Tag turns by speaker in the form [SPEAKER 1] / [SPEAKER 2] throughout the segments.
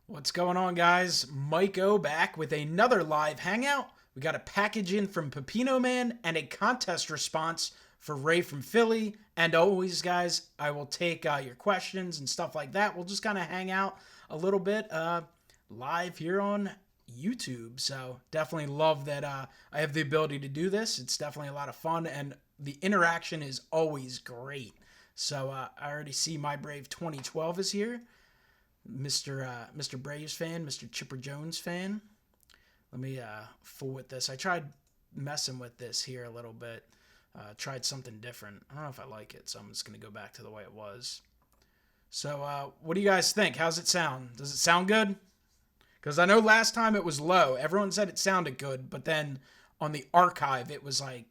[SPEAKER 1] What's going on, guys? MikeO back with another live hangout. We got a package in from Pepino Man and a contest response for Ray from Philly. And always, guys, I will take your questions and stuff like that. We'll just kind of hang out a little bit live here on YouTube. So definitely love that I have the ability to do this. It's definitely a lot of fun, and the interaction is always great. So I already see My Brave 2012 is here. Mr. Braves fan, Mr. Chipper Jones fan. Let me fool with this. I tried messing with this here a little bit. Tried something different. I don't know if I like it, so I'm just going to go back to the way it was. So what do you guys think? How's it sound? Does it sound good? Because I know last time it was low. Everyone said it sounded good, but then on the archive it was like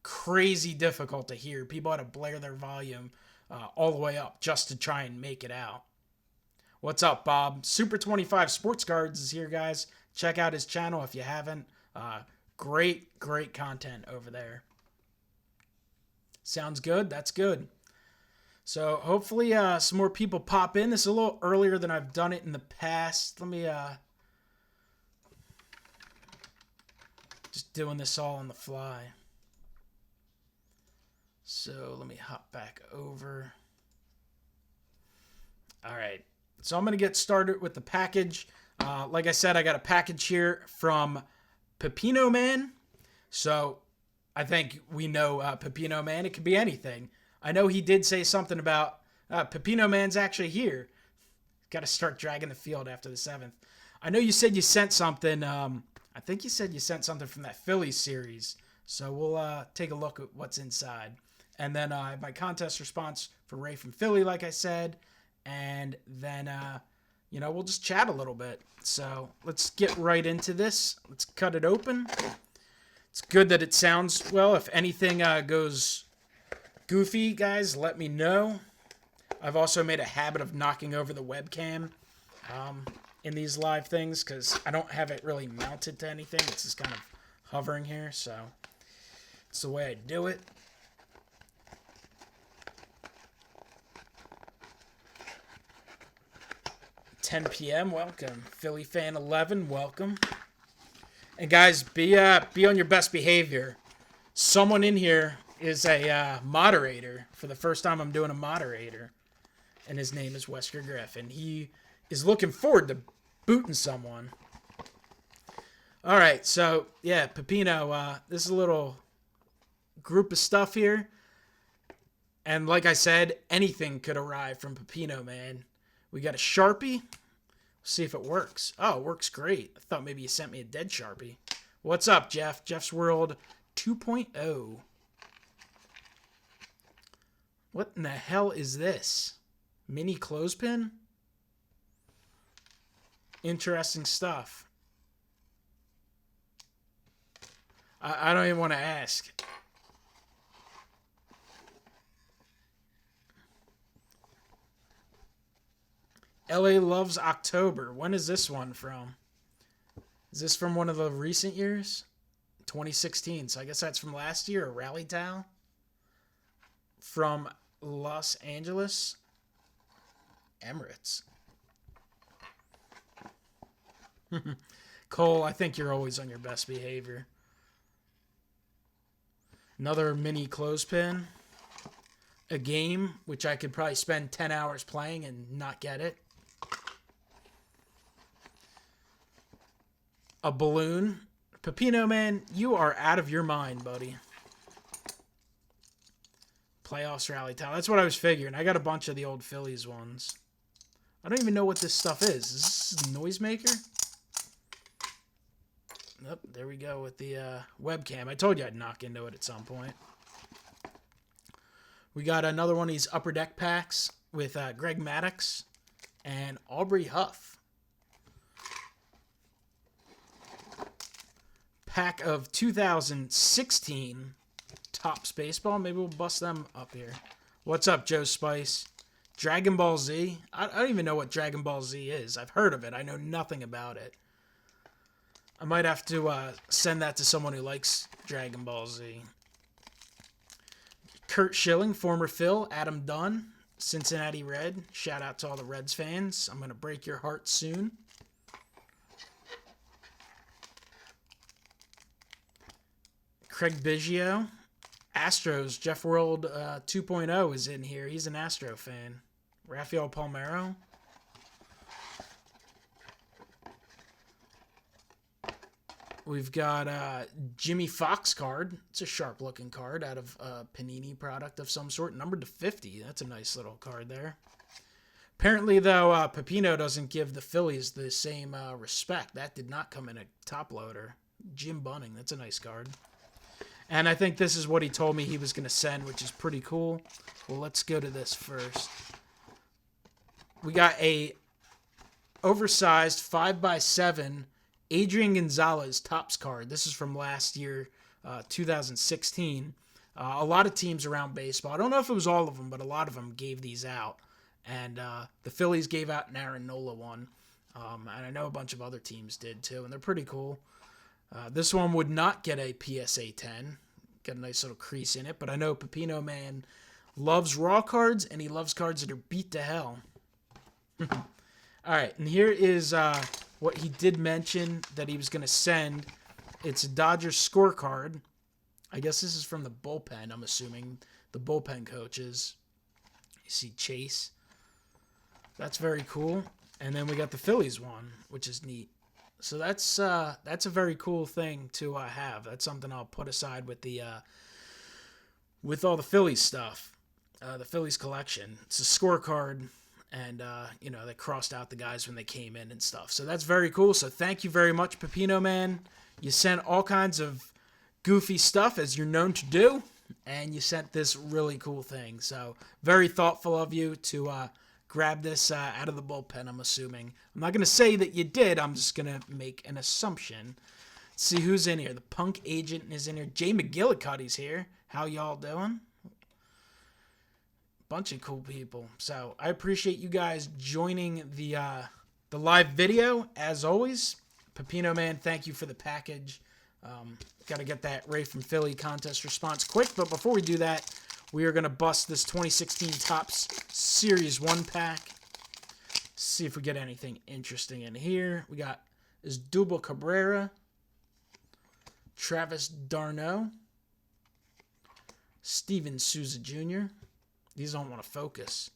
[SPEAKER 1] crazy difficult to hear. People had to blare their volume all the way up just to try and make it out. What's up, Bob? Super 25 Sports Cards is here, guys. Check out his channel if you haven't. Great content over there. Sounds good? That's good. So hopefully some more people pop in. This is a little earlier than I've done it in the past. Let me just doing this all on the fly. So let me hop back over. All right. So I'm going to get started with the package. Like I said, I got a package here from Pepino Man. So I think we know Pepino Man. It could be anything. I know he did say something about Pepino Man's actually here. Got to start dragging the field after the 7th. I know you said you sent something. I think you said you sent something from that Phillies series. So we'll take a look at what's inside. And then my contest response for Ray from Philly, like I said. And then, we'll just chat a little bit. So let's get right into this. Let's cut it open. It's good that it sounds well. If anything goes goofy, guys, let me know. I've also made a habit of knocking over the webcam in these live things because I don't have it really mounted to anything. It's just kind of hovering here. So it's the way I do it. 10 p.m. Welcome. Philly fan 11. Welcome. And guys, be on your best behavior. Someone in here is a moderator. For the first time, I'm doing a moderator, and his name is Wesker Griffin. He is looking forward to booting someone. All right, so yeah, Pepino. This is a little group of stuff here, and like I said, anything could arrive from Pepino Man. We got a Sharpie. See if it works. Oh, it works great. I thought maybe you sent me a dead Sharpie. What's up, Jeff? Jeff's World 2.0. What in the hell is this? Mini clothespin? Interesting stuff. I don't even want to ask. LA Loves October. When is this one from? Is this from one of the recent years? 2016. So I guess that's from last year, or Rally Town. From Los Angeles. Emirates. Cole, I think you're always on your best behavior. Another mini clothespin. A game, which I could probably spend 10 hours playing and not get it. A balloon. Pepino Man, you are out of your mind, buddy. Playoffs Rally Town. That's what I was figuring. I got a bunch of the old Phillies ones. I don't even know what this stuff is. Is this a noisemaker? Nope, there we go with the webcam. I told you I'd knock into it at some point. We got another one of these Upper Deck packs with Greg Maddux and Aubrey Huff. Pack of 2016 Topps Baseball. Maybe we'll bust them up here. What's up, Joe Spice? Dragon Ball Z. I don't even know what Dragon Ball Z is. I've heard of it. I know nothing about it. I might have to send that to someone who likes Dragon Ball Z. Kurt Schilling, former Phil. Adam Dunn, Cincinnati Red. Shout out to all the Reds fans. I'm going to break your heart soon. Craig Biggio. Astros, Jeff World 2.0 is in here. He's an Astro fan. Rafael Palmeiro. We've got Jimmy Fox card. It's a sharp-looking card out of Panini product of some sort. Numbered to 50. That's a nice little card there. Apparently, though, Pepino doesn't give the Phillies the same respect. That did not come in a top loader. Jim Bunning. That's a nice card. And I think this is what he told me he was going to send, which is pretty cool. Well, let's go to this first. We got a oversized 5x7 Adrian Gonzalez Topps card. This is from last year, 2016. A lot of teams around baseball, I don't know if it was all of them, but a lot of them gave these out. And the Phillies gave out an Aaron Nola one. And I know a bunch of other teams did too, and they're pretty cool. This one would not get a PSA 10. Got a nice little crease in it, but I know Pepino Man loves raw cards, and he loves cards that are beat to hell. All right, and here is what he did mention that he was going to send. It's a Dodgers scorecard. I guess this is from the bullpen, I'm assuming. The bullpen coaches. You see Chase. That's very cool. And then we got the Phillies one, which is neat. So that's a very cool thing to have. That's something I'll put aside with the with all the Phillies stuff, the Phillies collection. It's a scorecard, and you know, they crossed out the guys when they came in and stuff. So that's very cool. So thank you very much, Pepino Man. You sent all kinds of goofy stuff as you're known to do, and you sent this really cool thing. So very thoughtful of you to grab this out of the bullpen, I'm assuming. I'm not going to say that you did. I'm just going to make an assumption. Let's see who's in here. The Punk Agent is in here. Jay McGillicuddy's here. How y'all doing? Bunch of cool people. So I appreciate you guys joining the live video. As always, Pepino Man, thank you for the package. Got to get that Ray from Philly contest response quick. But before we do that, we are going to bust this 2016 Topps Series 1 pack. See if we get anything interesting in here. We got Asdrubal Cabrera, Travis d'Arnaud, Steven Souza Jr. These don't want to focus.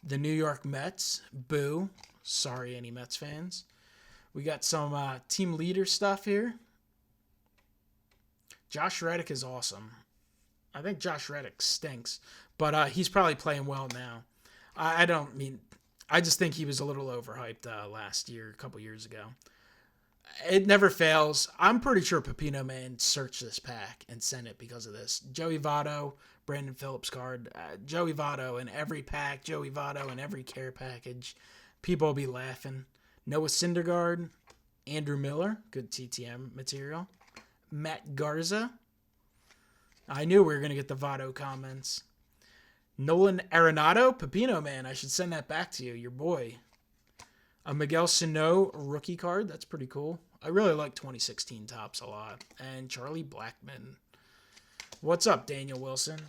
[SPEAKER 1] The New York Mets. Boo. Sorry, any Mets fans. We got some team leader stuff here. Josh Reddick is awesome. I think Josh Reddick stinks, but he's probably playing well now. I just think he was a little overhyped last year, a couple years ago. It never fails. I'm pretty sure Pepino Man searched this pack and sent it because of this. Joey Votto, Brandon Phillips card. Joey Votto in every pack. Joey Votto in every care package. People will be laughing. Noah Syndergaard. Andrew Miller. Good TTM material. Matt Garza. I knew we were going to get the Votto comments. Nolan Arenado, Pepino Man. I should send that back to you, your boy. A Miguel Sano rookie card. That's pretty cool. I really like 2016 Topps a lot. And Charlie Blackmon. What's up, Daniel Wilson?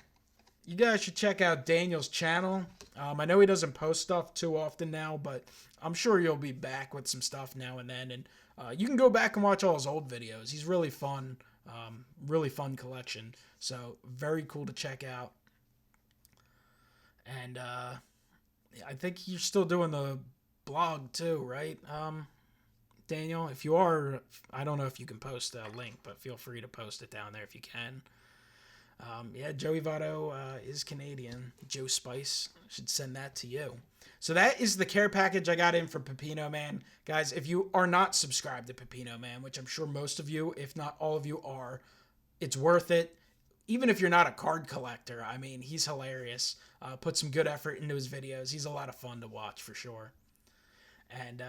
[SPEAKER 1] You guys should check out Daniel's channel. I know he doesn't post stuff too often now, but I'm sure you'll be back with some stuff now and then. And you can go back and watch all his old videos. He's really fun. Really fun collection. So very cool to check out. And I think you're still doing the blog too, right, Daniel? If you are, I don't know if you can post a link, but feel free to post it down there if you can. Yeah, Joey Votto is Canadian. Joe Spice, should send that to you. So that is the care package I got in for Pepino Man. Guys, if you are not subscribed to Pepino Man, which I'm sure most of you, if not all of you are, it's worth it. Even if you're not a card collector, I mean, he's hilarious. Put some good effort into his videos. He's a lot of fun to watch for sure. And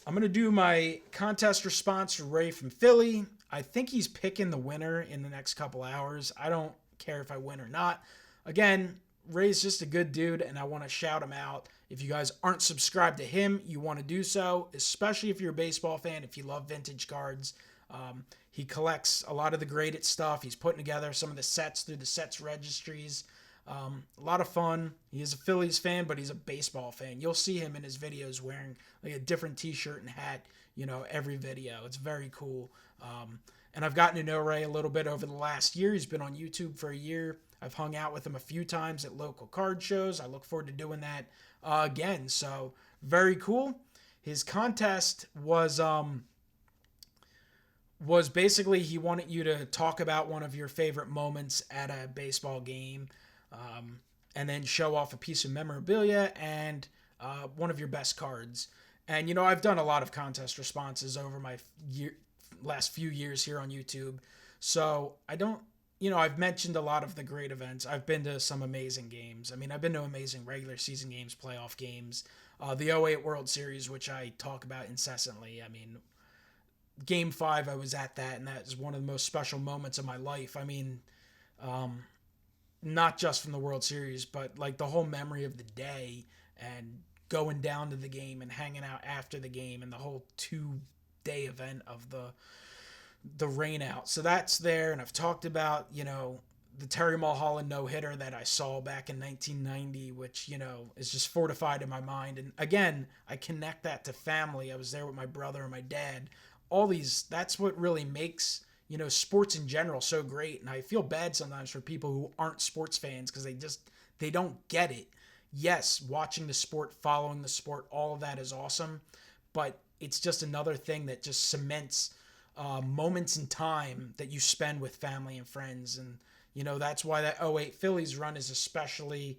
[SPEAKER 1] I'm going to do my contest response for Ray from Philly. I think he's picking the winner in the next couple hours. I don't care if I win or not. Again, Ray's just a good dude, and I want to shout him out. If you guys aren't subscribed to him, you want to do so, especially if you're a baseball fan, if you love vintage cards. He collects a lot of the graded stuff. He's putting together some of the sets through the sets registries. A lot of fun. He is a Phillies fan, but he's a baseball fan. You'll see him in his videos wearing like a different T-shirt and hat, every video. It's very cool. And I've gotten to know Ray a little bit over the last year. He's been on YouTube for a year. I've hung out with him a few times at local card shows. I look forward to doing that again. So very cool. His contest was basically he wanted you to talk about one of your favorite moments at a baseball game, and then show off a piece of memorabilia and one of your best cards. And I've done a lot of contest responses over my last few years here on YouTube, so I don't. I've mentioned a lot of the great events. I've been to some amazing games. I mean, I've been to amazing regular season games, playoff games, the '08 World Series, which I talk about incessantly. I mean, Game 5, I was at that, and that is one of the most special moments of my life. I mean, not just from the World Series, but like the whole memory of the day and going down to the game and hanging out after the game and the whole 2-day event of the rain out. So that's there, and I've talked about, the Terry Mulholland no-hitter that I saw back in 1990, which, is just fortified in my mind. And again, I connect that to family. I was there with my brother and my dad. All these, that's what really makes, sports in general so great. And I feel bad sometimes for people who aren't sports fans because they don't get it. Yes, watching the sport, following the sport, all of that is awesome. But it's just another thing that just cements moments in time that you spend with family and friends. And, that's why that '08 Phillies run is especially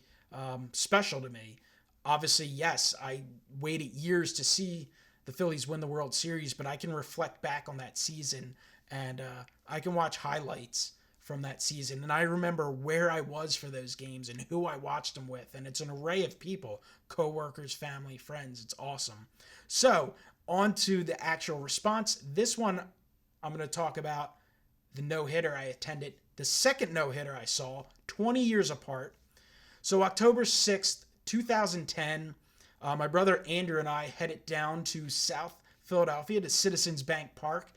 [SPEAKER 1] special to me. Obviously, yes, I waited years to see the Phillies win the World Series, but I can reflect back on that season and I can watch highlights from that season. And I remember where I was for those games and who I watched them with. And it's an array of people, coworkers, family, friends. It's awesome. So on to the actual response. This one, I'm going to talk about the no-hitter I attended, the second no-hitter I saw, 20 years apart. So October 6th, 2010, my brother Andrew and I headed down to South Philadelphia to Citizens Bank Park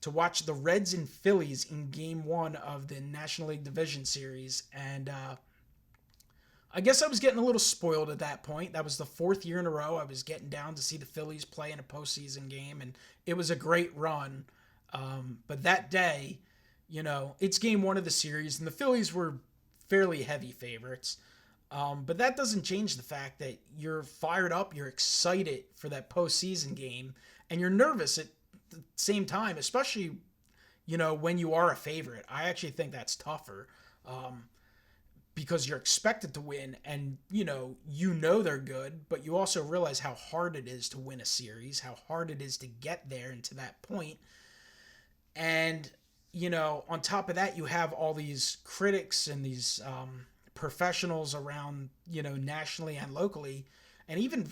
[SPEAKER 1] to watch the Reds and Phillies in Game 1 of the National League Division Series. And I guess I was getting a little spoiled at that point. That was the 4th year in a row I was getting down to see the Phillies play in a postseason game, and it was a great run. But that day, it's Game 1 of the series, and the Phillies were fairly heavy favorites. But that doesn't change the fact that you're fired up, you're excited for that postseason game, and you're nervous at the same time, especially, when you are a favorite. I actually think that's tougher because you're expected to win and, they're good, but you also realize how hard it is to win a series, how hard it is to get there and to that point. And, on top of that, you have all these critics and these professionals around, nationally and locally, and even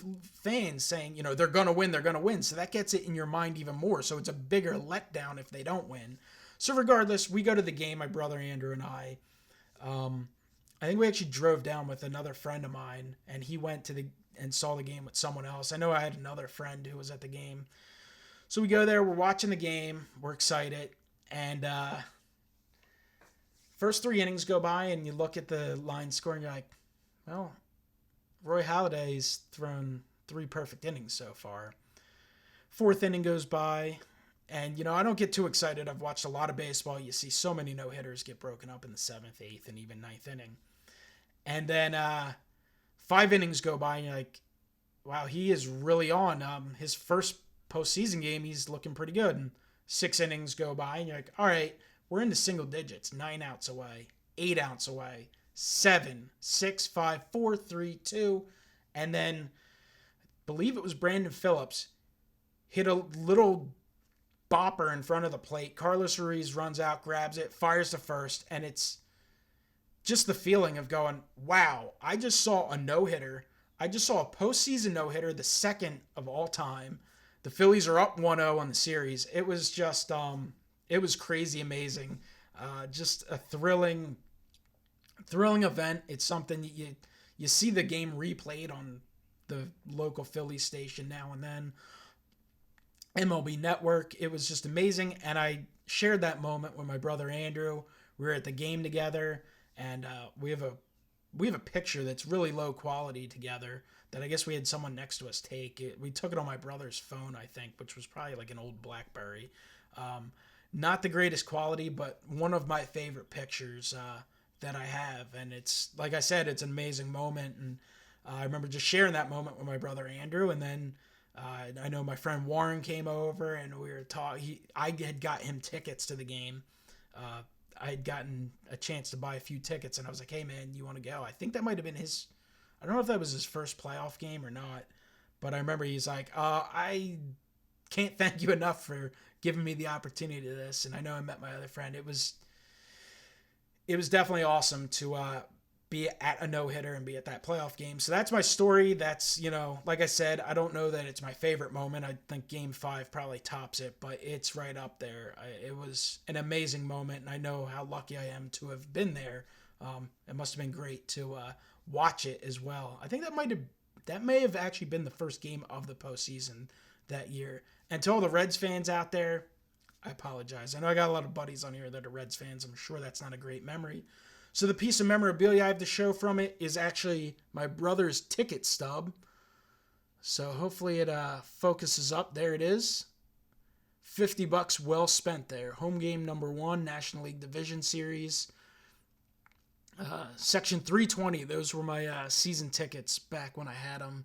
[SPEAKER 1] fans saying, they're going to win, they're going to win. So that gets it in your mind even more. So it's a bigger letdown if they don't win. So regardless, we go to the game, my brother Andrew and I. I think we actually drove down with another friend of mine, and he went and saw the game with someone else. I know I had another friend who was at the game. So we go there, we're watching the game, we're excited, and first 3 innings go by, and you look at the line score, and you're like, well, Roy Halladay's thrown 3 perfect innings so far. 4th inning goes by, and, I don't get too excited. I've watched a lot of baseball. You see so many no-hitters get broken up in the 7th, 8th, and even 9th inning. And then 5 innings go by, and you're like, wow, he is really on. His first postseason game, he's looking pretty good. And 6 innings go by, and you're like, all right, we're into single digits, 9 outs away, 8 outs away, 7, 6, 5, 4, 3, 2. And then, I believe it was Brandon Phillips, hit a little bopper in front of the plate. Carlos Ruiz runs out, grabs it, fires to first, and it's just the feeling of going, wow, I just saw a no-hitter. I just saw a postseason no-hitter, the second of all time. The Phillies are up 1-0 on the series. It was just, it was crazy amazing. Just a thrilling event. It's something that you see the game replayed on the local Phillies station now and then. MLB Network. It was just amazing, and I shared that moment with my brother Andrew. We were at the game together, and we have a we have a picture that's really low quality together that I guess we had someone next to us take. We took it on my brother's phone, I think, which was probably like an old BlackBerry. Not the greatest quality, but one of my favorite pictures that I have. And it's, like I said, it's an amazing moment. And I remember just sharing that moment with my brother Andrew. And then I know my friend Warren came over and we were talking. I had got him tickets to the game. I had gotten a chance to buy a few tickets, and I was like, hey, man, you want to go? I think that might have been his, I don't know if that was his first playoff game or not, but I remember he's like, I can't thank you enough for giving me the opportunity to this. And I know I met my other friend. It was definitely awesome to be at a no-hitter and be at that playoff game. So that's my story. That's, like I said, I don't know that it's my favorite moment. I think Game 5 probably tops it, but it's right up there. It was an amazing moment, and I know how lucky I am to have been there. It must have been great to watch it as well. I think that may have actually been the first game of the postseason that year. And to all the Reds fans out there, I apologize. I know I got a lot of buddies on here that are Reds fans. I'm sure that's not a great memory. So the piece of memorabilia I have to show from it is actually my brother's ticket stub. So hopefully it focuses up. There it is. $50 well spent there. Home game number 1, National League Division Series. Section 320, those were my season tickets back when I had them.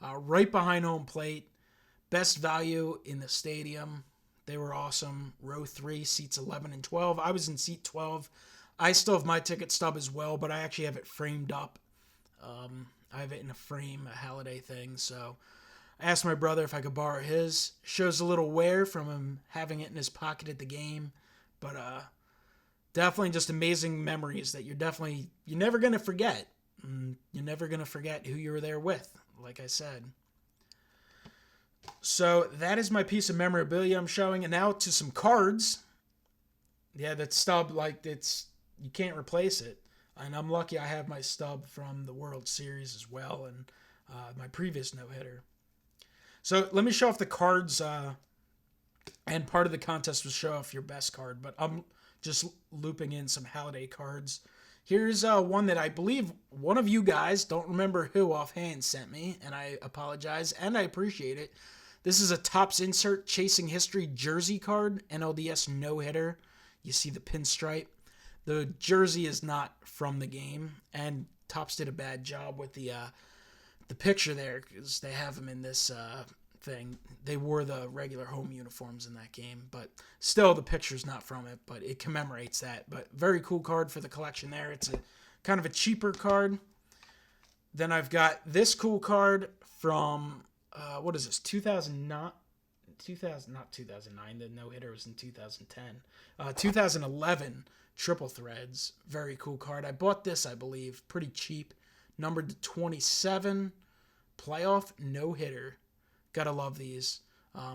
[SPEAKER 1] Right behind home plate. Best value in the stadium. They were awesome. Row 3, seats 11 and 12. I was in seat 12. I still have my ticket stub as well, but I actually have it framed up. I have it in a frame, a Halliday thing. So I asked my brother if I could borrow his. Shows a little wear from him having it in his pocket at the game. But definitely just amazing memories that you're never going to forget. You're never going to forget who you were there with, like I said. So that is my piece of memorabilia I'm showing. And now to some cards. Yeah, that stub, you can't replace it. And I'm lucky I have my stub from the World Series as well and my previous no-hitter. So let me show off the cards. And part of the contest was show off your best card. But I'm just looping in some Halliday cards. Here's one that I believe one of you guys, don't remember who offhand, sent me. And I apologize and I appreciate it. This is a Topps Insert Chasing History jersey card. NLDS no-hitter. You see the pinstripe. The jersey is not from the game, and Topps did a bad job with the picture there because they have them in this thing. They wore the regular home uniforms in that game, but still the picture's not from it, but it commemorates that. But very cool card for the collection there. It's a kind of a cheaper card. Then I've got this cool card from, what is this, 2009? Not 2009, the no-hitter was in 2010. 2011, Triple Threads, very cool card. I bought this, I believe, pretty cheap. Numbered to 27, playoff no-hitter. Gotta love these.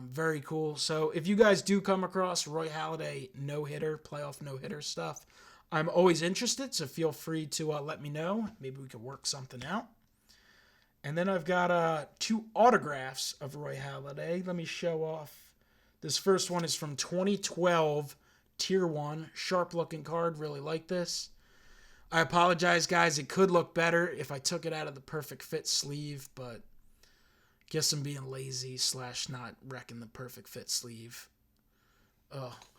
[SPEAKER 1] Very cool. So if you guys do come across Roy Halladay no-hitter, playoff no-hitter stuff, I'm always interested, so feel free to let me know. Maybe we could work something out. And then I've got 2 autographs of Roy Halladay. Let me show off. This first one is from 2012, Tier 1. Sharp-looking card. Really like this. I apologize, guys. It could look better if I took it out of the perfect fit sleeve, but guess I'm being lazy / not wrecking the perfect fit sleeve.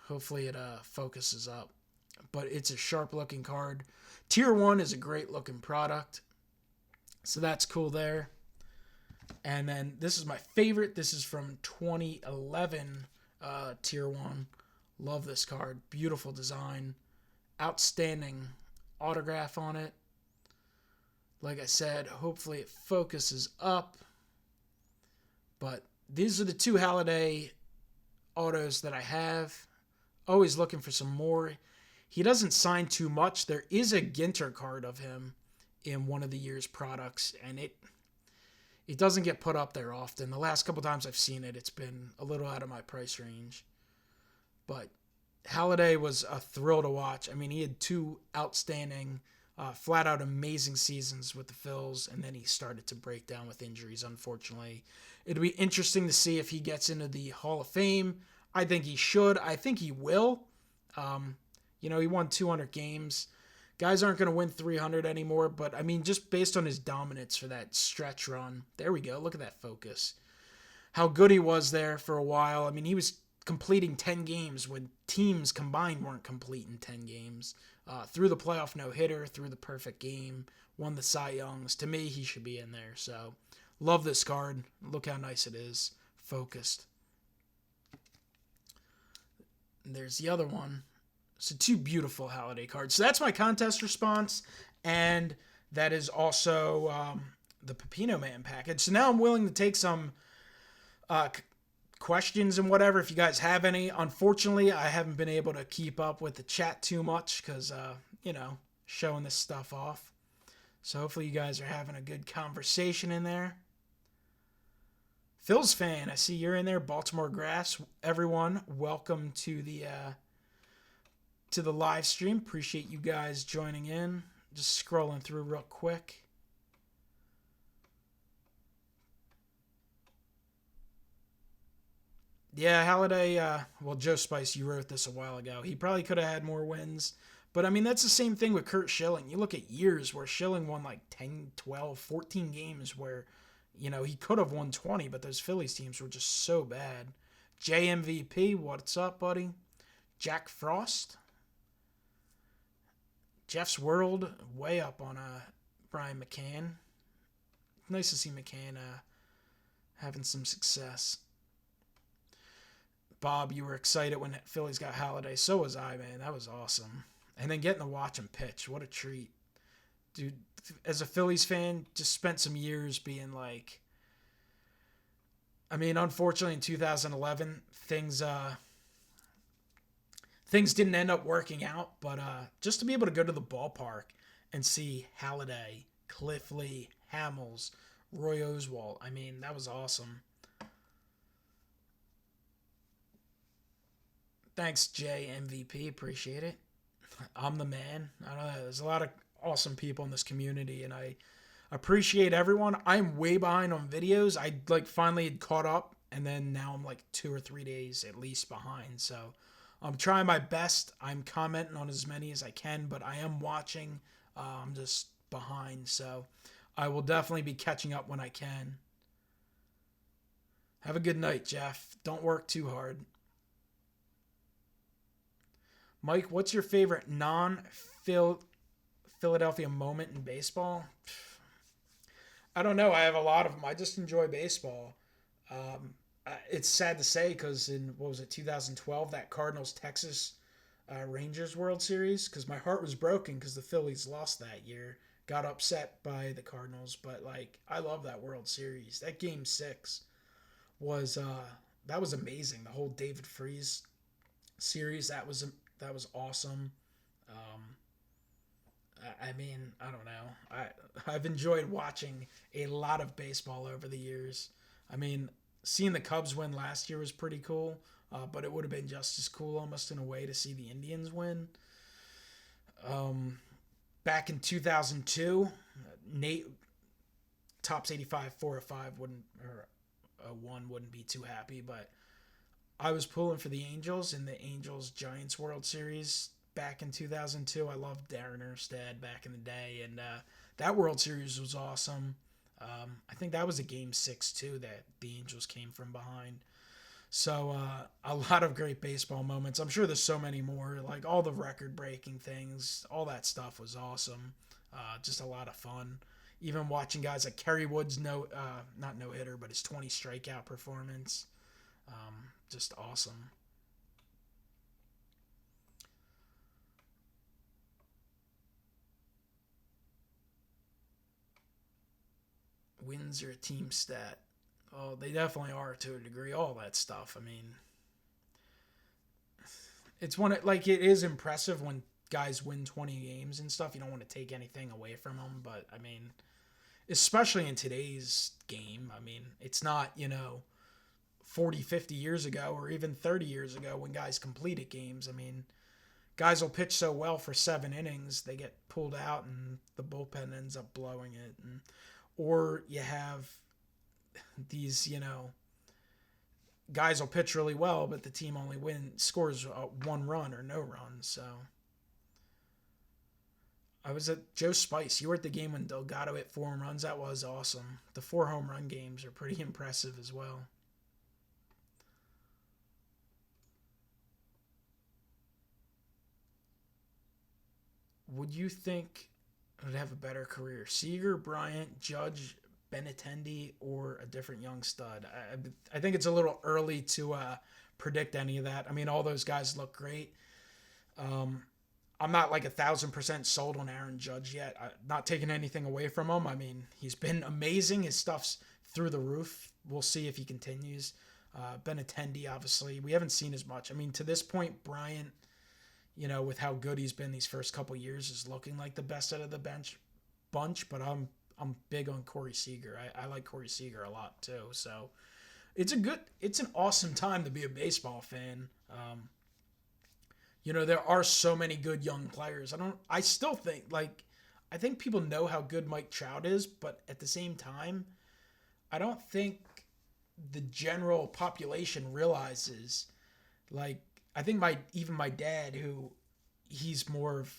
[SPEAKER 1] Hopefully it focuses up. But it's a sharp-looking card. Tier 1 is a great-looking product. So that's cool there. And then this is my favorite. This is from 2011 Tier 1. Love this card. Beautiful design. Outstanding autograph on it. Like I said, hopefully it focuses up. But these are the 2 Halladay autos that I have. Always looking for some more. He doesn't sign too much. There is a Ginter card of him in one of the year's products, and it doesn't get put up there often. The last couple times I've seen it, it's been a little out of my price range. But Halladay was a thrill to watch. I mean, he had 2 outstanding, flat-out amazing seasons with the Phils, and then he started to break down with injuries, unfortunately. It'll be interesting to see if he gets into the Hall of Fame. I think he should. I think he will. He won 200 games. Guys aren't going to win 300 anymore, but I mean, just based on his dominance for that stretch run. There we go. Look at that focus. How good he was there for a while. I mean, he was completing 10 games when teams combined weren't completing 10 games. Through the playoff no-hitter, through the perfect game, won the Cy Youngs. To me, he should be in there. So, love this card. Look how nice it is. Focused. And there's the other one. So, two beautiful holiday cards. So, that's my contest response. And that is also the Pepino Man package. So, now I'm willing to take some questions and whatever if you guys have any. Unfortunately, I haven't been able to keep up with the chat too much because showing this stuff off. So hopefully you guys are having a good conversation in there. Phil's fan, I see you're in there. Baltimore Grass, everyone, welcome to the live stream. Appreciate you guys joining in. Just scrolling through real quick. Yeah, Halliday, Joe Spice, you wrote this a while ago. He probably could have had more wins. But, I mean, that's the same thing with Kurt Schilling. You look at years where Schilling won like 10, 12, 14 games where, he could have won 20, but those Phillies teams were just so bad. JMVP, what's up, buddy? Jack Frost. Jeff's World, way up on Brian McCann. Nice to see McCann having some success. Bob, you were excited when Phillies got Halliday. So was I, man. That was awesome. And then getting to watch him pitch. What a treat. Dude, as a Phillies fan, just spent some years being like... I mean, unfortunately, in 2011, things didn't end up working out. But just to be able to go to the ballpark and see Halliday, Cliff Lee, Hamels, Roy Oswalt, I mean, that was awesome. Thanks, JMVP. Appreciate it. I'm the man. I don't know. There's a lot of awesome people in this community, and I appreciate everyone. I'm way behind on videos. I finally had caught up, and then now I'm 2 or 3 days at least behind. So I'm trying my best. I'm commenting on as many as I can, but I am watching. I'm just behind, so I will definitely be catching up when I can. Have a good night, Jeff. Don't work too hard. Mike, what's your favorite non-Philadelphia moment in baseball? I don't know. I have a lot of them. I just enjoy baseball. It's sad to say because in, 2012, that Cardinals-Texas Rangers World Series, because my heart was broken because the Phillies lost that year. Got upset by the Cardinals, but I love that World Series. That Game 6 was that was amazing. The whole David Freese series, that was awesome. I mean, I don't know. I've enjoyed watching a lot of baseball over the years. I mean, seeing the Cubs win last year was pretty cool, but it would have been just as cool almost in a way to see the Indians win. Back in 2002, Nate Topps 85 405 wouldn't, or a 1 wouldn't be too happy, but I was pulling for the Angels in the Angels-Giants World Series back in 2002. I loved Darren Erstad back in the day, and that World Series was awesome. I think that was a Game 6, too, that the Angels came from behind. So a lot of great baseball moments. I'm sure there's so many more, all the record-breaking things. All that stuff was awesome. Just a lot of fun. Even watching guys like Kerry Wood's not no-hitter, but his 20 strikeout performance. Just awesome. Wins are a team stat. Oh, they definitely are to a degree. All that stuff. I mean, it's it is impressive when guys win 20 games and stuff. You don't want to take anything away from them, but I mean, especially in today's game, I mean, it's not, 40, 50 years ago or even 30 years ago when guys completed games. I mean, guys will pitch so well for 7 innings, they get pulled out and the bullpen ends up blowing it. Or you have these, guys will pitch really well, but the team only scores 1 run or no run. So I was at Joe Spice. You were at the game when Delgado hit 4 home runs. That was awesome. The 4 home run games are pretty impressive as well. Would you think would have a better career? Seager, Bryant, Judge, Benintendi, or a different young stud? I think it's a little early to predict any of that. I mean, all those guys look great. Um, I'm not like 1,000% sold on Aaron Judge yet. Not taking anything away from him. I mean, he's been amazing. His stuff's through the roof. We'll see if he continues. Benintendi, obviously, we haven't seen as much. I mean, to this point, Bryant, with how good he's been these first couple years, is looking like the best out of the bunch. But I'm big on Corey Seager. I like Corey Seager a lot too. So it's an awesome time to be a baseball fan. There are so many good young players. I still think, I think people know how good Mike Trout is, but at the same time, I don't think the general population realizes, like, I think even my dad, who he's more of,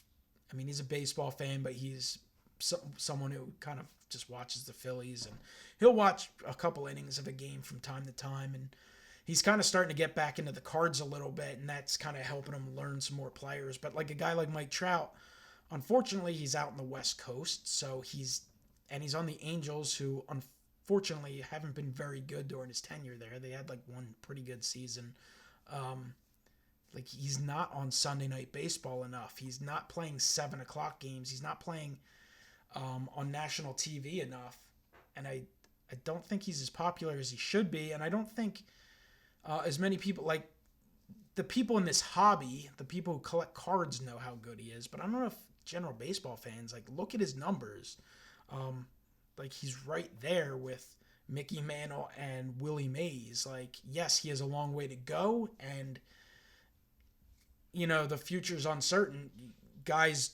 [SPEAKER 1] I mean, he's a baseball fan, but he's someone who kind of just watches the Phillies, and he'll watch a couple innings of a game from time to time, and he's kind of starting to get back into the cards a little bit, and that's kind of helping him learn some more players. But like a guy like Mike Trout, unfortunately, he's out in the West Coast, so he's on the Angels, who unfortunately haven't been very good during his tenure there. They had like one pretty good season. Like, he's not on Sunday Night Baseball enough. He's not playing 7 o'clock games. He's not playing on national TV enough, and I don't think he's as popular as he should be, and I don't think as many people, like the people in this hobby, the people who collect cards, know how good he is. But I don't know if general baseball fans, like, look at his numbers. Like, he's right there with Mickey Mantle and Willie Mays. Like, yes, he has a long way to go, and the future's uncertain. Guys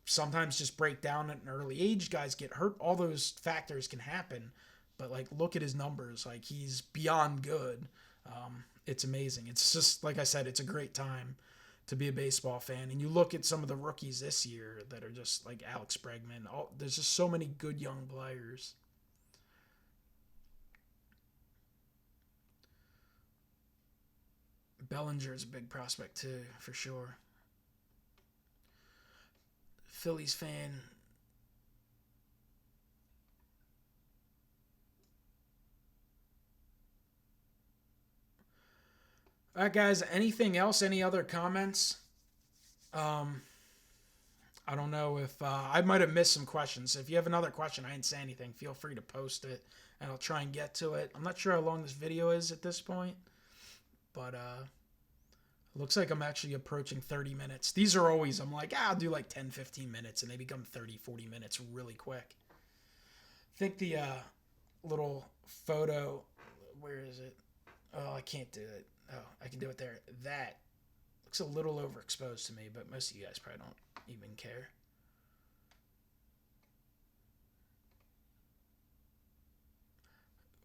[SPEAKER 1] sometimes just break down at an early age. Guys get hurt. All those factors can happen. But, like, look at his numbers. Like, he's beyond good. It's amazing. It's just, like I said, it's a great time to be a baseball fan. And you look at some of the rookies this year that are just like Alex Bregman. There's just so many good young players. Bellinger is a big prospect too, for sure. Phillies fan. All right, guys. Anything else? Any other comments? Um, I don't know if I might have missed some questions. If you have another question, I didn't say anything, feel free to post it, and I'll try and get to it. I'm not sure how long this video is at this point, but looks like I'm actually approaching 30 minutes. These are always, I'm like, I'll do like 10, 15 minutes, and they become 30, 40 minutes really quick. I think the little photo, where is it? Oh, I can't do it. Oh, I can do it there. That looks a little overexposed to me, but most of you guys probably don't even care.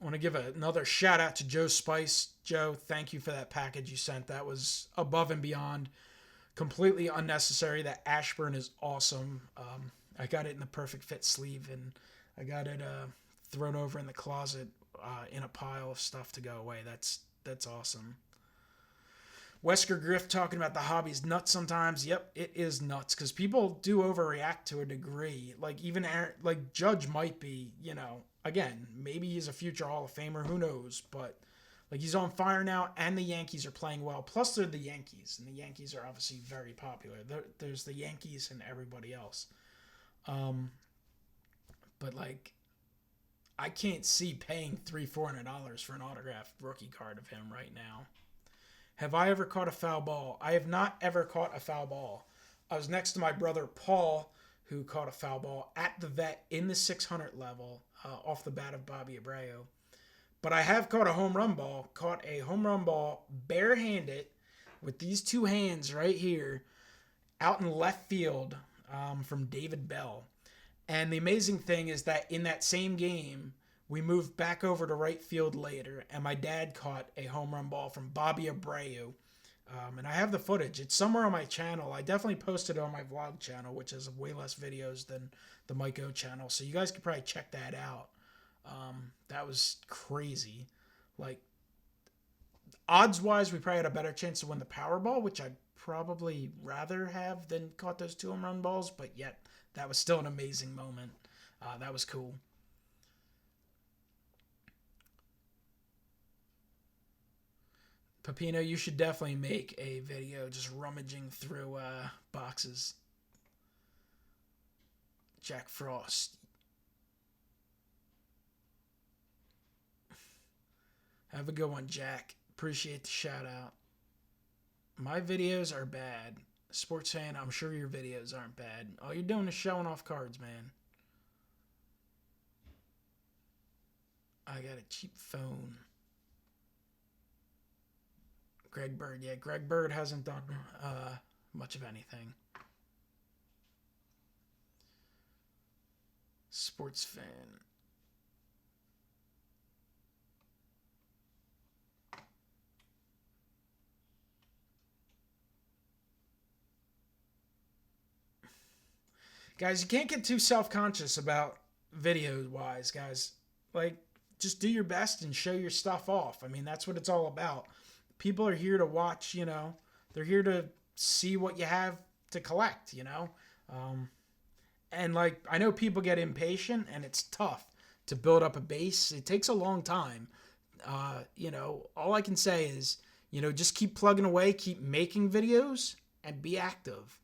[SPEAKER 1] I want to give another shout out to Joe Spice. Joe, thank you for that package you sent. That was above and beyond, completely unnecessary. That Ashburn is awesome. I got it in the perfect fit sleeve, and I got it thrown over in the closet in a pile of stuff to go away. That's awesome. Wesker Griff talking about the hobby's nuts sometimes. Yep, it is nuts because people do overreact to a degree. Like, even like Judge might be, again, maybe he's a future Hall of Famer. Who knows? But like, he's on fire now, and the Yankees are playing well. Plus, they're the Yankees, and the Yankees are obviously very popular. There's the Yankees and everybody else. But like, I can't see paying $300-$400 for an autographed rookie card of him right now. Have I ever caught a foul ball? I have not ever caught a foul ball. I was next to my brother Paul, who caught a foul ball at the vet in the 600 level off the bat of Bobby Abreu. But I have caught a home run ball. Caught a home run ball barehanded with these two hands right here out in left field from David Bell. And the amazing thing is that in that same game, we moved back over to right field later, and my dad caught a home run ball from Bobby Abreu And I have the footage. It's somewhere on my channel. I definitely posted it on my vlog channel, which has way less videos than the MikeO channel. So you guys could probably check that out. That was crazy. Like, odds-wise, we probably had a better chance to win the Powerball, which I'd probably rather have than caught those 2 home run balls. But yet, that was still an amazing moment. That was cool. Pepino, you should definitely make a video just rummaging through boxes. Jack Frost. Have a good one, Jack. Appreciate the shout out. My videos are bad. Sports fan, I'm sure your videos aren't bad. All you're doing is showing off cards, man. I got a cheap phone. Greg Bird. Yeah, Greg Bird hasn't done much of anything. Sports fan. Guys, you can't get too self-conscious about video wise, guys. Like, just do your best and show your stuff off. I mean, that's what it's all about. People are here to watch, they're here to see what you have to collect. And like, I know people get impatient and it's tough to build up a base. It takes a long time. All I can say is, just keep plugging away, keep making videos, and be active.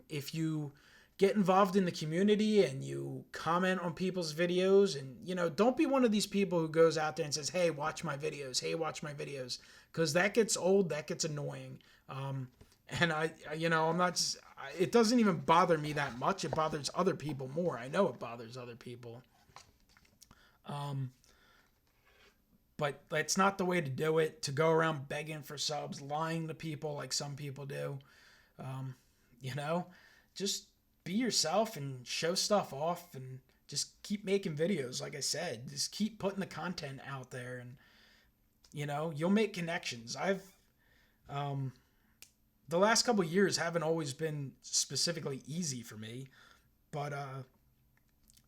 [SPEAKER 1] If you get involved in the community and you comment on people's videos, and don't be one of these people who goes out there and says, hey, watch my videos, because that gets old, that gets annoying. And I'm not just, it doesn't even bother me that much. It bothers other people more. I know it bothers other people. But that's not the way to do it, to go around begging for subs, lying to people like some people do. Just be yourself and show stuff off and just keep making videos. Like I said, just keep putting the content out there, and you'll make connections. The last couple of years haven't always been specifically easy for me, but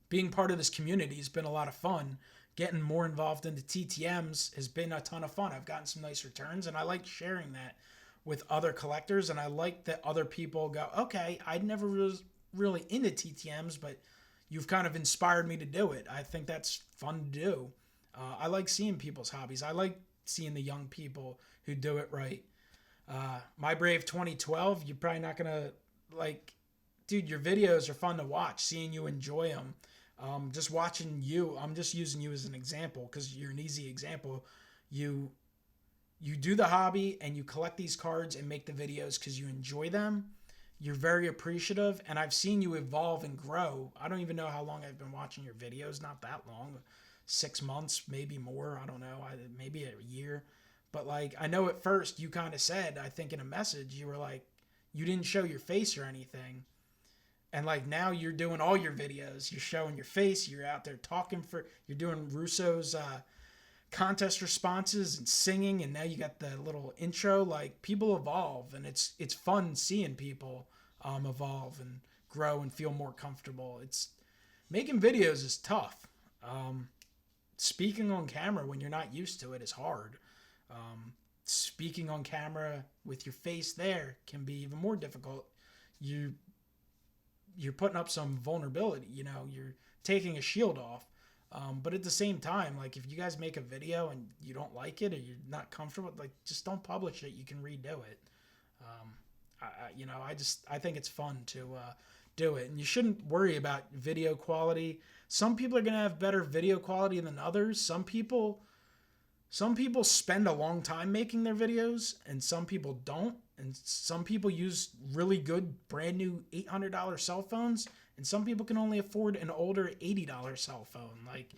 [SPEAKER 1] being part of this community has been a lot of fun. Getting more involved in the TTMs has been a ton of fun. I've gotten some nice returns, and I like sharing that with other collectors, and I like that other people go, okay, I'd never really into TTMs, but you've kind of inspired me to do it. I think that's fun to do. I like seeing people's hobbies. I like seeing the young people who do it right. My Brave 2012, you're probably not going to like, dude, your videos are fun to watch, seeing you enjoy them. Just watching you, I'm just using you as an example because you're an easy example. You do the hobby and you collect these cards and make the videos because you enjoy them. You're very appreciative, and I've seen you evolve and grow. I don't even know how long I've been watching your videos. Not that long. 6 months, maybe more. I don't know. Maybe a year. But like, I know at first you kind of said, I think in a message, you were like, you didn't show your face or anything. And like, now you're doing all your videos. You're showing your face. You're out there you're doing Russo's contest responses and singing, and now you got the little intro. Like, people evolve, and it's fun seeing people evolve and grow and feel more comfortable. It's making videos is tough. Speaking on camera when you're not used to it is hard. Speaking on camera with your face there can be even more difficult. You're putting up some vulnerability. You're taking a shield off. But at the same time, like, if you guys make a video and you don't like it or you're not comfortable, like, just don't publish it. You can redo it. I think it's fun to do it, and you shouldn't worry about video quality. Some people are gonna have better video quality than others. Some people spend a long time making their videos, and some people don't. And some people use really good brand new $800 cell phones, and some people can only afford an older $80 cell phone. Like,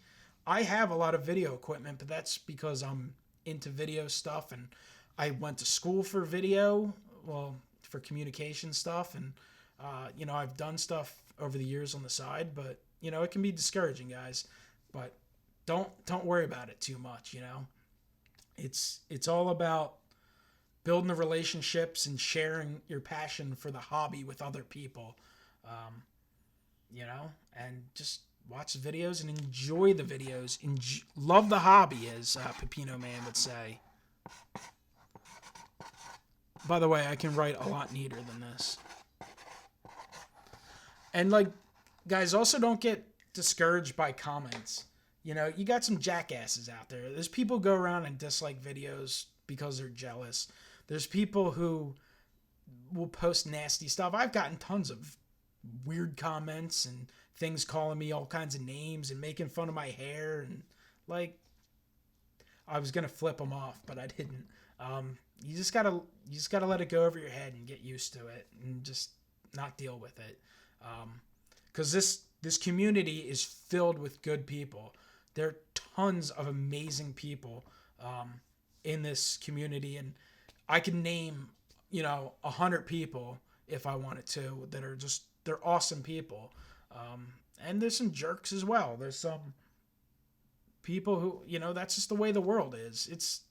[SPEAKER 1] I have a lot of video equipment, but that's because I'm into video stuff, and I went to school for video, for communication stuff, and I've done stuff over the years on the side, but it can be discouraging, guys. But don't worry about it too much. It's all about building the relationships and sharing your passion for the hobby with other people. Um, and just watch the videos and enjoy the videos. Love the hobby, as Pepino Man would say. By the way, I can write a lot neater than this. And like, guys, also don't get discouraged by comments. You got some jackasses out there. There's people who go around and dislike videos because they're jealous. There's people who will post nasty stuff. I've gotten tons of weird comments and things calling me all kinds of names and making fun of my hair, and like, I was gonna flip them off, but I didn't. You just gotta let it go over your head and get used to it and just not deal with it. Because this community is filled with good people. There are tons of amazing people in this community, and I can name 100 people if I wanted to that are just they're awesome people. And there's some jerks as well. There's some people who that's just the way the world is.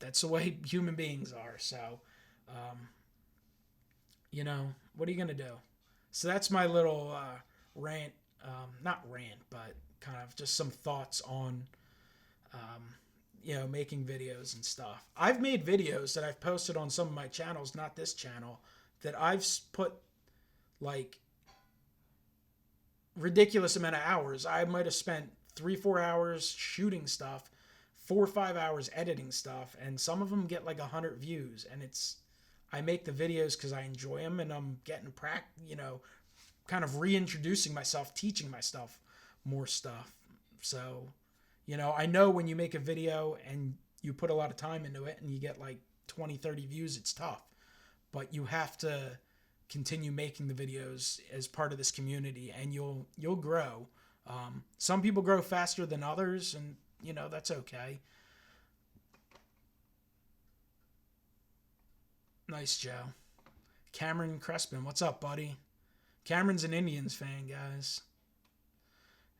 [SPEAKER 1] That's the way human beings are. So, what are you gonna do? So that's my little rant. Not rant, but kind of just some thoughts on making videos and stuff. I've made videos that I've posted on some of my channels, not this channel, that I've put like ridiculous amount of hours. I might have spent 3-4 hours shooting stuff, 4 or 5 hours editing stuff, and some of them get like 100 views. And I make the videos because I enjoy them, and I'm getting kind of reintroducing myself, teaching myself more stuff. So, I know when you make a video and you put a lot of time into it and you get like 20, 30 views, it's tough. But you have to continue making the videos as part of this community, and you'll grow. Some people grow faster than others, and that's okay. Nice, Joe. Cameron Crespin, what's up, buddy? Cameron's an Indians fan, guys.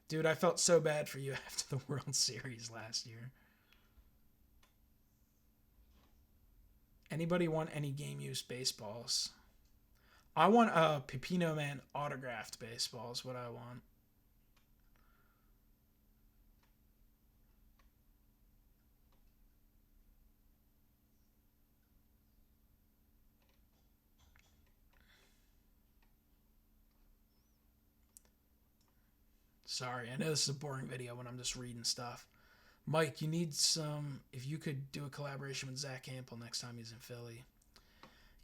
[SPEAKER 1] Dude, I felt so bad for you after the World Series last year. Anybody want any game use baseballs? I want a Pepino Man autographed baseball is what I want. Sorry, I know this is a boring video when I'm just reading stuff. Mike, you need some. If you could do a collaboration with Zach Ample next time he's in Philly.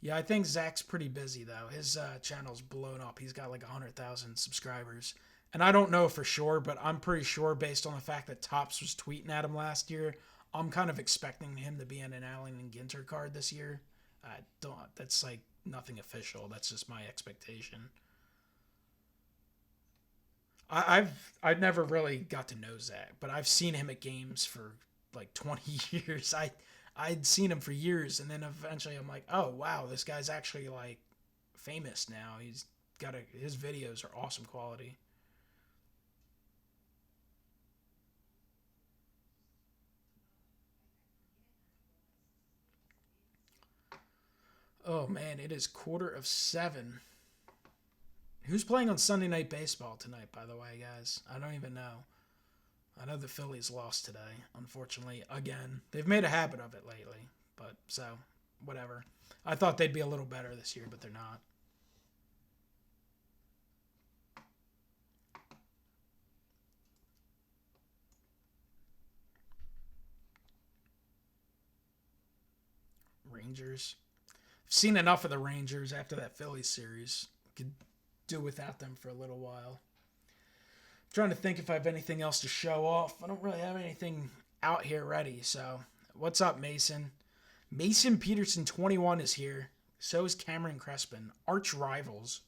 [SPEAKER 1] Yeah, I think Zach's pretty busy though. His channel's blown up. He's got like 100,000 subscribers. And I don't know for sure, but I'm pretty sure based on the fact that Topps was tweeting at him last year, I'm kind of expecting him to be in an Allen and Ginter card this year. I don't. That's like nothing official. That's just my expectation. I've never really got to know Zach, but I've seen him at games for like 20 years. I'd seen him for years, and then eventually I'm like, oh wow, this guy's actually like famous now. His videos are awesome quality. Oh man, it is 7:15. Who's playing on Sunday Night Baseball tonight, by the way, guys? I don't even know. I know the Phillies lost today, unfortunately, again. They've made a habit of it lately, but so, whatever. I thought they'd be a little better this year, but they're not. Rangers. I've seen enough of the Rangers after that Phillies series. Could do without them for a little while. I'm trying to think if I have anything else to show off. I don't really have anything out here ready, so what's up, Mason? Mason Peterson 21 is here. So is Cameron Crespin. Arch rivals.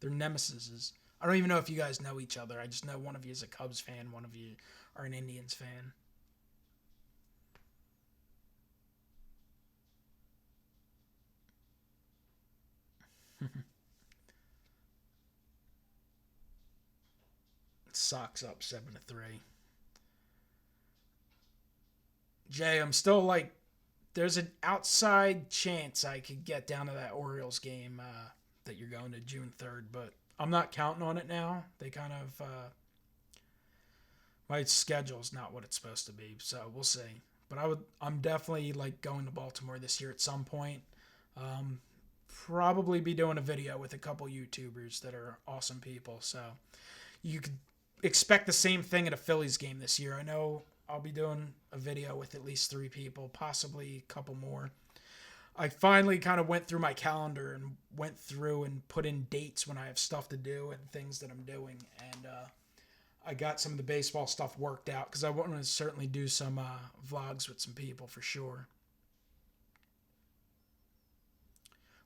[SPEAKER 1] They're nemesises. I don't even know if you guys know each other. I just know one of you is a Cubs fan, one of you are an Indians fan. Sox up 7-3. Jay, I'm still like there's an outside chance I could get down to that Orioles game that you're going to June 3rd, but I'm not counting on it now. They kind of my schedule's not what it's supposed to be, so we'll see. But I'm definitely like going to Baltimore this year at some point. Um, Probably be doing a video with a couple YouTubers that are awesome people, so you could expect the same thing at a Phillies game this year. I know I'll be doing a video with at least 3 people, possibly a couple more. I finally kind of went through my calendar and went through and put in dates when I have stuff to do and things that I'm doing. And I got some of the baseball stuff worked out because I want to certainly do some vlogs with some people for sure.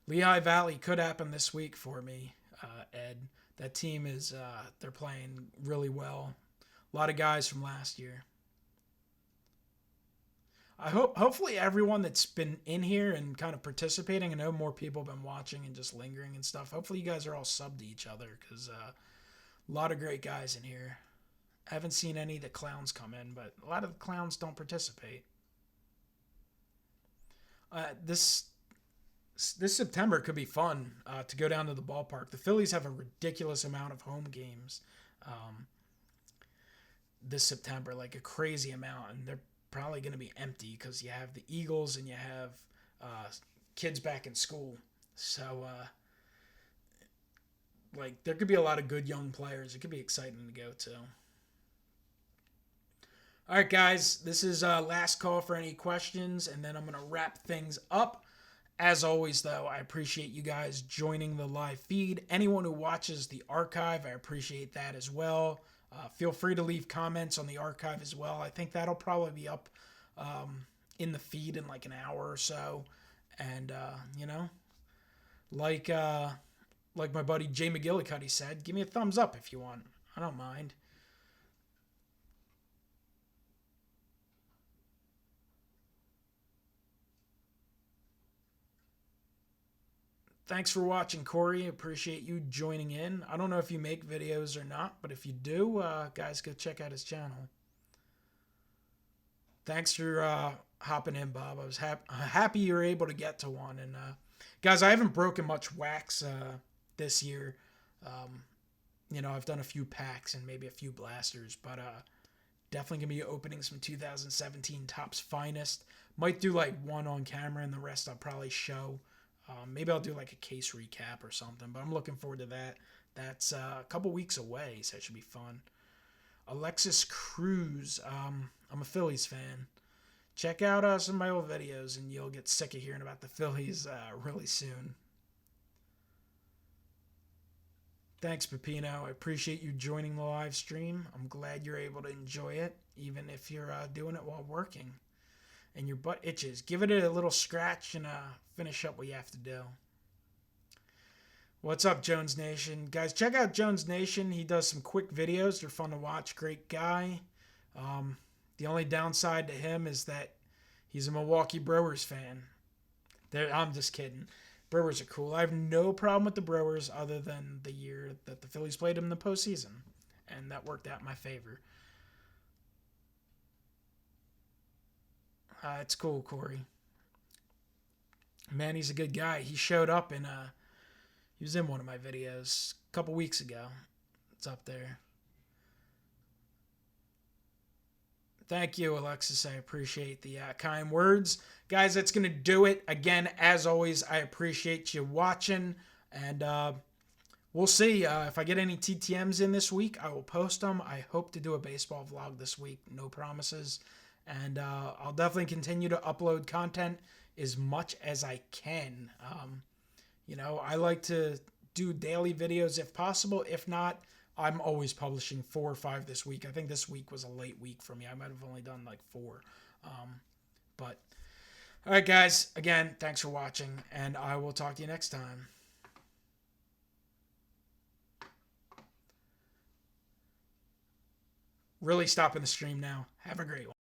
[SPEAKER 1] Lehigh Valley could happen this week for me, Ed. That team is, they're playing really well. A lot of guys from last year. Hopefully everyone that's been in here and kind of participating, I know more people have been watching and just lingering and stuff. Hopefully you guys are all subbed to each other because a lot of great guys in here. I haven't seen any of the clowns come in, but a lot of the clowns don't participate. This September could be fun to go down to the ballpark. The Phillies have a ridiculous amount of home games this September, like a crazy amount, and they're probably going to be empty because you have the Eagles and you have kids back in school. So, like, there could be a lot of good young players. It could be exciting to go to. All right, guys, this is last call for any questions, and then I'm going to wrap things up. As always, though, I appreciate you guys joining the live feed. Anyone who watches the archive, I appreciate that as well. Feel free to leave comments on the archive as well. I think that'll probably be up in the feed in like an hour or so. And, you know, like my buddy Jay McGillicuddy said, give me a thumbs up if you want. I don't mind. Thanks for watching, Corey. Appreciate you joining in. I don't know if you make videos or not, but if you do, guys, go check out his channel. Thanks for hopping in, Bob. I was happy you were able to get to one. And guys, I haven't broken much wax this year. You know, I've done a few packs and maybe a few blasters, but definitely gonna be opening some 2017 Topps Finest. Might do like one on camera, and the rest I'll probably show. Maybe I'll do like a case recap or something, but I'm looking forward to that. That's a couple weeks away, so it should be fun. Alexis Cruz, I'm a Phillies fan. Check out some of my old videos, and you'll get sick of hearing about the Phillies really soon. Thanks, Pepino. I appreciate you joining the live stream. I'm glad you're able to enjoy it, even if you're doing it while working and your butt itches. Give it a little scratch and finish up what you have to do. What's up, Jones Nation? Guys, check out Jones Nation. He does some quick videos. They're fun to watch. Great guy. The only downside to him is that he's a Milwaukee Brewers fan. I'm just kidding. Brewers are cool. I have no problem with the Brewers other than the year that the Phillies played them in the postseason, and that worked out in my favor. It's cool, Corey. Man, he's a good guy. He showed up in he was in one of my videos a couple weeks ago. It's up there. Thank you, Alexis. I appreciate the kind words. Guys, that's going to do it. Again, as always, I appreciate you watching. And we'll see. If I get any TTMs in this week, I will post them. I hope to do a baseball vlog this week. No promises. And I'll definitely continue to upload content as much as I can. You know, I like to do daily videos if possible. If not, I'm always publishing 4 or 5 this week. I think this week was a late week for me. I might have only done like 4. But, all right, guys. Again, thanks for watching, and I will talk to you next time. Really stopping the stream now. Have a great one.